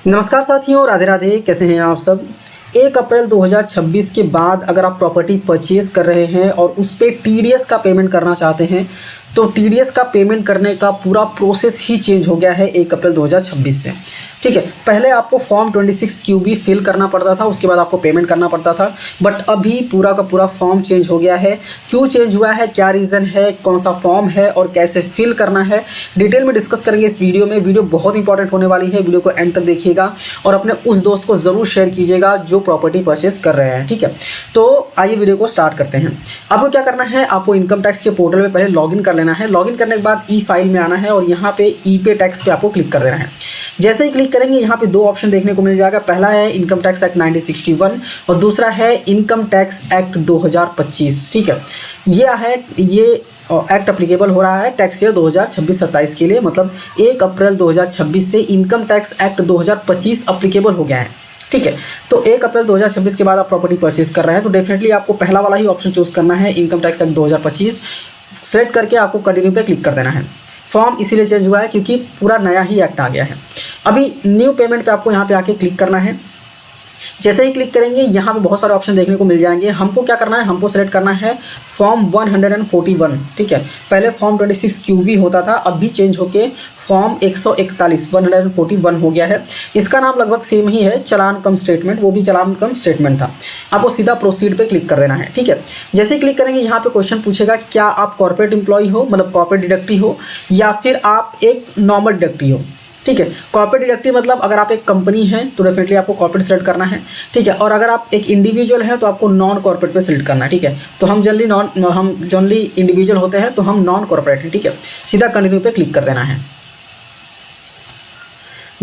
नमस्कार साथियों, राधे राधे। कैसे हैं आप सब। 1 अप्रैल 2026 के बाद अगर आप प्रॉपर्टी परचेज़ कर रहे हैं और उस पे टीडीएस का पेमेंट करना चाहते हैं तो टीडीएस का पेमेंट करने का पूरा प्रोसेस ही चेंज हो गया है 1 अप्रैल 2026 से। ठीक है, पहले आपको फॉर्म 26 क्यूबी फिल करना पड़ता था, उसके बाद आपको पेमेंट करना पड़ता था। बट अभी पूरा का पूरा फॉर्म चेंज हो गया है। क्यों चेंज हुआ है, क्या रीज़न है, कौन सा फॉर्म है और कैसे फिल करना है, डिटेल में डिस्कस करेंगे इस वीडियो में। वीडियो बहुत इंपॉर्टेंट होने वाली है, वीडियो को एंड तक देखिएगा और अपने उस दोस्त को ज़रूर शेयर कीजिएगा जो प्रॉपर्टी परचेस कर रहे हैं। ठीक है, तो आइए वीडियो को स्टार्ट करते हैं। आपको क्या करना है, आपको इनकम टैक्स के पोर्टल में पहले लॉगिन कर लेना है। लॉगिन करने के बाद ई फाइल में आना है और यहाँ पे ई पे टैक्स पे आपको क्लिक कर देना है। जैसे ही क्लिक करेंगे यहाँ पे 2 ऑप्शन देखने को मिल जाएगा। पहला है इनकम टैक्स एक्ट 1961 और दूसरा है इनकम टैक्स एक्ट 2025। ठीक है, ये एक्ट अप्लीकेबल हो रहा है टैक्स ईयर 2026-27 के लिए, मतलब 1 अप्रैल 2026 से इनकम टैक्स एक्ट 2025 अप्लीकेबल हो गया है। ठीक है, तो 1 अप्रैल 2026 के बाद आप प्रॉपर्टी परचेज कर रहे हैं तो डेफिनेटली आपको पहला वाला ही ऑप्शन चूज़ करना है, इनकम टैक्स एक्ट 2025। सेलेक्ट करके आपको कंटिन्यू पे क्लिक कर देना है। फॉर्म इसीलिए चेंज हुआ है क्योंकि पूरा नया ही एक्ट आ गया है। अभी न्यू पेमेंट पे आपको यहाँ पे आके क्लिक करना है। जैसे ही क्लिक करेंगे यहाँ पे बहुत सारे ऑप्शन देखने को मिल जाएंगे। हमको क्या करना है, हमको सेलेक्ट करना है फॉर्म 141। ठीक है, पहले फॉर्म 26 क्यूबी होता था, अभी चेंज होके फॉर्म 141 हो गया है। इसका नाम लगभग सेम ही है, चालान कम स्टेटमेंट, वो भी चालान कम स्टेटमेंट था। आपको सीधा प्रोसीड पे क्लिक कर देना है। ठीक है, जैसे ही क्लिक करेंगे यहाँ पे क्वेश्चन पूछेगा क्या आप कॉर्पोरेट एम्प्लॉय हो, मतलब कॉर्पोरेट डिडक्टी हो, या फिर आप एक नॉर्मल डिडक्टी हो। ठीक है, कॉर्पोरेट डिडक्टी मतलब अगर आप एक कंपनी हैं तो डेफिनेटली आपको कॉर्पोरेट सेलेक्ट करना है। ठीक है, और अगर आप एक इंडिविजुअल हैं तो आपको नॉन कॉर्पोरेट पे सेलेक्ट करना है। ठीक है, तो हम जनरली इंडिविजुअल होते हैं तो हम नॉन कॉर्पोरेट हैं। ठीक है, सीधा कंटिन्यू पे क्लिक कर देना है।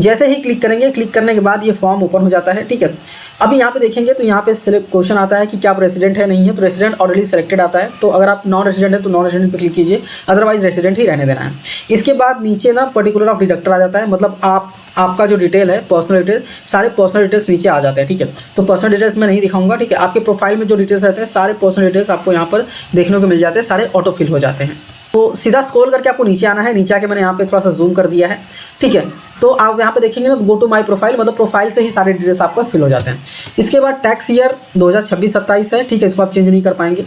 जैसे ही क्लिक करेंगे, क्लिक करने के बाद ये फॉर्म ओपन हो जाता है। ठीक है, अभी यहाँ पे देखेंगे तो यहाँ पे सिलेक्ट क्वेश्चन आता है कि क्या आप रेसिडेंट है, नहीं है, तो रेसिडेंट ऑलरेडी सेलेक्टेड आता है। तो अगर आप नॉन रेसिडेंट है तो नॉन रेसिडेंट पे क्लिक कीजिए, अदरवाइज रेसिडेंट ही रहने देना है। इसके बाद नीचे ना पर्टिकुलर ऑफ डिडक्टर आ जाता है, मतलब आपका जो डिटेल है, पर्सनल डिटेल, सारे पर्सनल डिटेल्स नीचे आ जाते हैं। ठीक है, तो पर्सनल डिटेल्स मैं नहीं दिखाऊंगा। ठीक है, आपके प्रोफाइल में जो डिटेल्स रहते हैं सारे पर्सनल डिटेल्स आपको यहाँ पर देखने को मिल जाते हैं, सारे ऑटो फिल हो जाते हैं। तो सीधा स्क्रॉल करके आपको नीचे आना है। नीचे आके मैंने यहाँ पे थोड़ा सा जूम कर दिया है। ठीक है, तो आप यहाँ पे देखेंगे ना, तो गो टू माई प्रोफाइल, मतलब प्रोफाइल से ही सारे डिटेल्स आपका फिल हो जाते हैं। इसके बाद टैक्स ईयर 2026-27 है। ठीक है, इसको आप चेंज नहीं कर पाएंगे।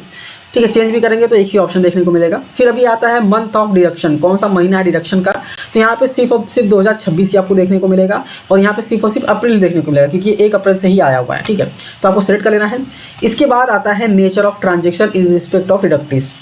ठीक है, चेंज भी करेंगे तो एक ही ऑप्शन देखने को मिलेगा। फिर अभी आता है मंथ ऑफ डिडक्शन, कौन सा महीना है डिडक्शन का, तो यहाँ पे सिर्फ 2026 ही आपको देखने को मिलेगा और यहाँ पे सिर्फ अप्रैल देखने को मिलेगा क्योंकि 1 अप्रैल से ही आया हुआ है। ठीक है, तो आपको सेलेक्ट कर लेना है। इसके बाद आता है nature of transaction in respect of deductives.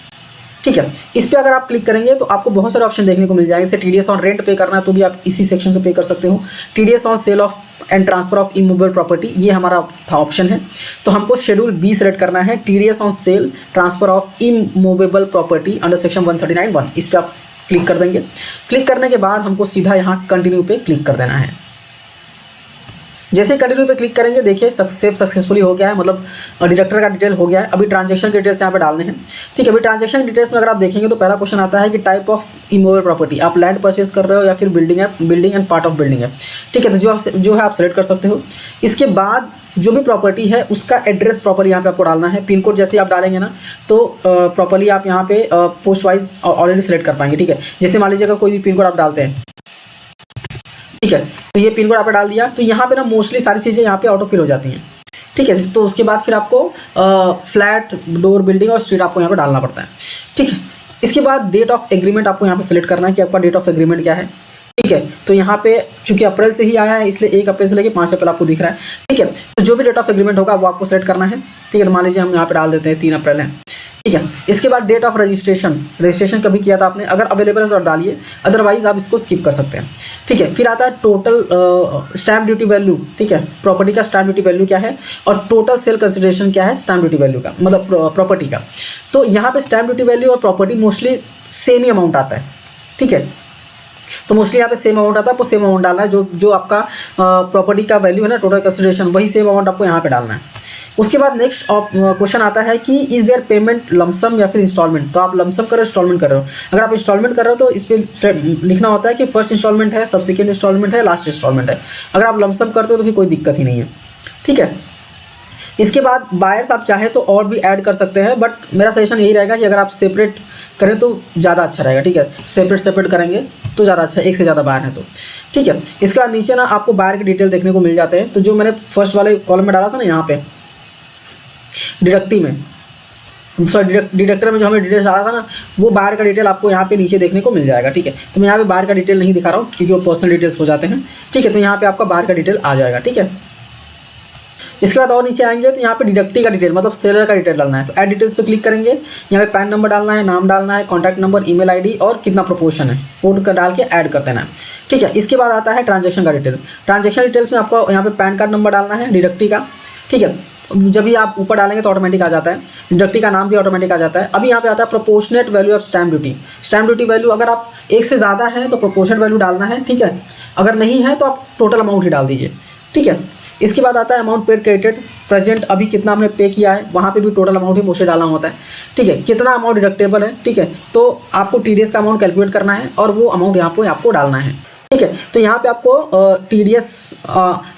ठीक है, इस पर अगर आप क्लिक करेंगे तो आपको बहुत सारे ऑप्शन देखने को मिल जाएंगे। जैसे टीडीएस ऑन रेंट पे करना है तो भी आप इसी सेक्शन से पे कर सकते हो। TDS on sale of and transfer of immovable property, ये हमारा था ऑप्शन है, तो हमको शेड्यूल बी सेलेक्ट करना है, TDS on sale transfer of immovable property under section 139(1). इस पर आप क्लिक कर देंगे। क्लिक करने के बाद हमको सीधा यहाँ कंटिन्यू पे क्लिक कर देना है। जैसे कंटिन्यू पे क्लिक करेंगे, देखिए सक्सेसफुली हो गया है, मतलब डिडक्टर का डिटेल हो गया है। अभी ट्रांजेक्शन के डिटेल्स यहाँ पे डालने हैं। ठीक है, अभी ट्रांजेक्शन डिटेल्स में अगर आप देखेंगे तो पहला क्वेश्चन आता है कि टाइप ऑफ इमूवेबल प्रॉपर्टी, आप लैंड परचेज कर रहे हो या फिर building and part of building है। ठीक है, तो जो है आप सेलेक्ट कर सकते हो। इसके बाद जो भी प्रॉपर्टी है उसका एड्रेस प्रॉपर्ली यहाँ पे आपको डालना है। पिन कोड जैसे आप डालेंगे ना तो प्रॉपर्ली आप यहाँ पे पोस्ट वाइज ऑलरेडी सेलेक्ट कर पाएंगे। ठीक है, जैसे मान लीजिएगा कोई भी पिन कोड आप डालते हैं, ठीक है, तो ये पिन कोड आपने डाल दिया तो यहाँ पे ना मोस्टली सारी चीज़ें यहाँ पे ऑटो फिल हो जाती हैं। ठीक है, तो उसके बाद फिर आपको फ्लैट, डोर, बिल्डिंग और स्ट्रीट आपको यहाँ पे डालना पड़ता है। ठीक है, इसके बाद डेट ऑफ एग्रीमेंट आपको यहाँ पे सेलेक्ट करना है कि आपका डेट ऑफ एग्रीमेंट क्या है। ठीक है, तो यहाँ पे चूंकि अप्रैल से ही आया है इसलिए 1 अप्रैल से लेकर 5 अप्रैल आपको दिख रहा है। ठीक है, तो जो भी डेट ऑफ एग्रीमेंट होगा वो आपको सेलेक्ट करना है। ठीक है, तो मान लीजिए हम यहाँ पे डाल देते हैं 3 अप्रैल है। ठीक है, इसके बाद डेट ऑफ रजिस्ट्रेशन कभी किया था आपने, अगर अवेलेबल है तो डालिए, अदरवाइज आप इसको स्किप कर सकते हैं। ठीक है, फिर आता है टोटल स्टैम्प ड्यूटी वैल्यू। ठीक है, प्रॉपर्टी का स्टैम्प ड्यूटी वैल्यू क्या है और टोटल सेल कंसिडरेशन क्या है स्टैम्प ड्यूटी वैल्यू का, मतलब प्रॉपर्टी का। तो यहाँ पे स्टैम्प ड्यूटी वैल्यू और प्रॉपर्टी मोस्टली सेम ही अमाउंट आता है। ठीक है, तो मोस्टली यहाँ पे सेम अमाउंट आता है, आपको सेम अमाउंट डालना है। जो आपका प्रॉपर्टी का वैल्यू है ना, टोटल कंसिडरेशन, वही सेम अमाउंट आपको यहाँ पे डालना है। उसके बाद नेक्स्ट क्वेश्चन आता है कि इज देयर पेमेंट लमसम या फिर इंस्टॉलमेंट, तो आप लमसम कर रहे हो, इंस्टॉलमेंट कर रहे हो। अगर आप इंस्टॉलमेंट कर रहे हो तो इस पर लिखना होता है कि फर्स्ट इंस्टॉलमेंट है, सबसेकेंड इंस्टॉलमेंट है, लास्ट इंस्टॉलमेंट है। अगर आप लमसम करते हो तो फिर कोई दिक्कत ही नहीं है। ठीक है, इसके बाद बायर्स आप चाहे तो और भी ऐड कर सकते हैं, बट मेरा सजेशन यही रहेगा कि अगर आप सेपरेट करें तो ज़्यादा अच्छा रहेगा, ठीक है। सेपरेट करेंगे तो ज़्यादा अच्छा, एक से ज़्यादा बायर है तो, ठीक है। इसके बाद नीचे ना आपको बायर के डिटेल देखने को मिल जाते हैं। तो जो मैंने फर्स्ट वाले कॉलम में डाला था ना, यहाँ पे डिडक्टिव में, सॉरी डिडक्टर में जो हमें डिटेल्स डाला था ना, वो बाहर का डिटेल आपको यहाँ पे नीचे देखने को मिल जाएगा, ठीक है। तो मैं यहाँ पे बाहर का डिटेल नहीं दिखा रहा हूँ क्योंकि वो पर्सनल डिटेल्स हो जाते हैं, ठीक है। तो यहाँ पे आपका बाहर का डिटेल आ जाएगा, ठीक है। इसके बाद और नीचे आएंगे तो यहाँ पे डिडक्टी का डिटेल मतलब सेलर का डिटेल डालना है। तो ऐड डिटेल्स पे क्लिक करेंगे, यहाँ पे पैन नंबर डालना है, नाम डालना है, कॉन्टैक्ट नंबर, ईमेल आईडी और कितना प्रोपोर्शन है वो डाल के ऐड कर देना है, ठीक है। इसके बाद आता है ट्रांजेक्शन का डिटेल। ट्रांजेक्शन डिटेल्स में आपको यहाँ पे पैन कार्ड नंबर डालना है डिडक्टी का, ठीक है। जब भी आप ऊपर डालेंगे तो ऑटोमेटिक आ जाता है, डिडक्टी का नाम भी ऑटोमेटिक आ जाता है। अभी यहाँ पे आता है proportionate value of stamp duty. Stamp duty value अगर आप एक से ज़्यादा है तो प्रोपोर्शनेट वैल्यू डालना है, ठीक है। अगर नहीं है तो आप टोटल अमाउंट ही डाल दीजिए, ठीक है। इसके बाद आता है अमाउंट पेड क्रेडिटेड, प्रेजेंट अभी कितना हमने पे किया है, वहाँ पे भी टोटल अमाउंट ही मोस्टली डालना होता है, ठीक है। कितना अमाउंट डिडक्टेबल है, ठीक है। तो आपको TDS का अमाउंट कैलकुलेट करना है और वो अमाउंट यहाँ पे आपको डालना है, ठीक है। तो यहाँ पे आपको TDS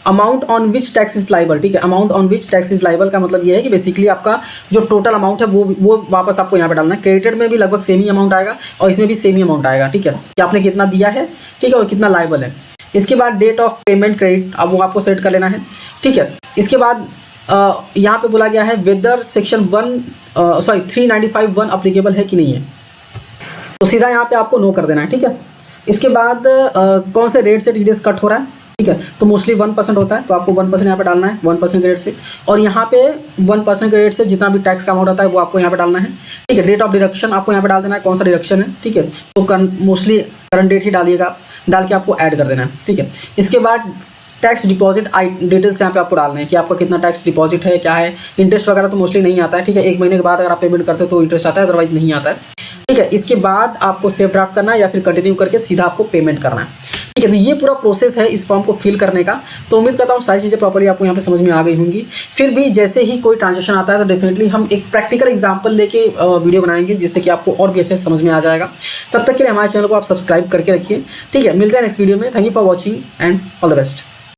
amount on which tax is liable, ठीक है। Amount on which tax is liable का मतलब ये है कि बेसिकली आपका जो टोटल अमाउंट है वो वापस आपको यहाँ पे डालना है। क्रेडिटेड में भी लगभग सेम ही अमाउंट आएगा और इसमें भी सेम ही अमाउंट आएगा, ठीक है, कि आपने कितना दिया है, ठीक है, और कितना लाइबल है। इसके बाद डेट ऑफ पेमेंट क्रेडिट, अब वो आपको सेट कर लेना है, ठीक है। इसके बाद यहाँ पे बोला गया है वेदर सेक्शन 395(1) अप्लीकेबल है कि नहीं है, तो सीधा यहाँ पे आपको नो कर देना है, ठीक है। इसके बाद कौन से रेट से TDS कट हो रहा है, ठीक है। तो मोस्टली 1% होता है, तो आपको 1% यहाँ पे डालना है, 1% के रेट से। और यहाँ पे 1% के रेट से जितना भी टैक्स का अमाउंट आता है वो आपको यहाँ पे डालना है, ठीक है। डेट ऑफ डिडक्शन आपको यहाँ पे डाल देना है, कौन सा डिडक्शन है, ठीक है। तो मोस्टली करंट डेट ही डालिएगा, डाल के आपको ऐड कर देना है, ठीक है। इसके बाद टैक्स डिपॉजिट डिटेल्स यहाँ पे आपको डालना है कि आपका कितना टैक्स डिपॉजिट है, क्या है। इंटरेस्ट वगैरह तो मोस्टली नहीं आता है, ठीक है। 1 महीने के बाद अगर आप पेमेंट करते हो तो इंटरेस्ट आता है, अदरवाइज नहीं आता है, ठीक है। इसके बाद आपको सेव ड्राफ्ट करना है या फिर कंटिन्यू करके सीधा आपको पेमेंट करना है, ठीक है। तो ये पूरा प्रोसेस है इस फॉर्म को फिल करने का। तो उम्मीद करता हूँ सारी चीज़ें प्रॉपर्ली आपको यहाँ पे समझ में आ गई होंगी। फिर भी जैसे ही कोई ट्रांजेक्शन आता है तो डेफिनेटली हम एक प्रैक्टिकल एग्जाम्पल लेके वीडियो बनाएंगे जिससे कि आपको और भी अच्छे से समझ में आ जाएगा। तब तक के लिए हमारे चैनल को आप सब्सक्राइब करके रखिए, ठीक है। मिलते हैं नेक्स्ट वीडियो में। Thank you for watching and all the best.